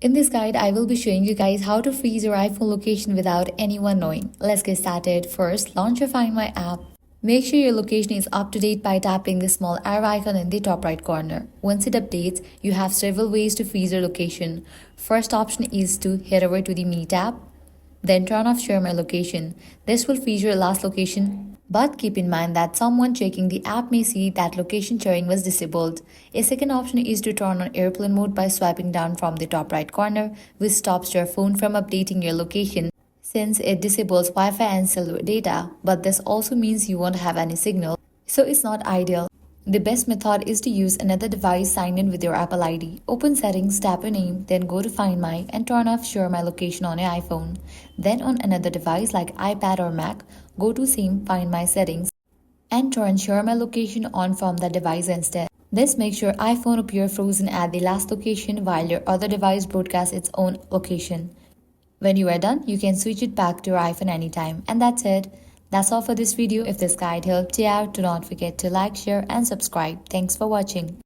In this guide, I will be showing you guys how to freeze your iPhone location without anyone knowing. Let's get started. First, launch your Find My app. Make sure your location is up to date by tapping the small arrow icon in the top right corner. Once it updates, you have several ways to freeze your location. First option is to head over to the Me tab. Then turn off Share My Location. This will freeze your last location, but keep in mind that someone checking the app may see that location sharing was disabled. A second option is to turn on airplane mode by swiping down from the top right corner, which stops your phone from updating your location since it disables Wi-Fi and cellular data, but this also means you won't have any signal, so it's not ideal. The best method is to use another device signed in with your Apple ID. Open Settings, tap your name, then go to Find My and turn off Share My Location on your iPhone. Then on another device like iPad or Mac, go to same Find My settings and turn Share My Location on from that device instead. This makes your iPhone appear frozen at the last location while your other device broadcasts its own location. When you are done, you can switch it back to your iPhone anytime. And that's it. That's all for this video. If this guide helped you out, do not forget to like, share and subscribe. Thanks for watching.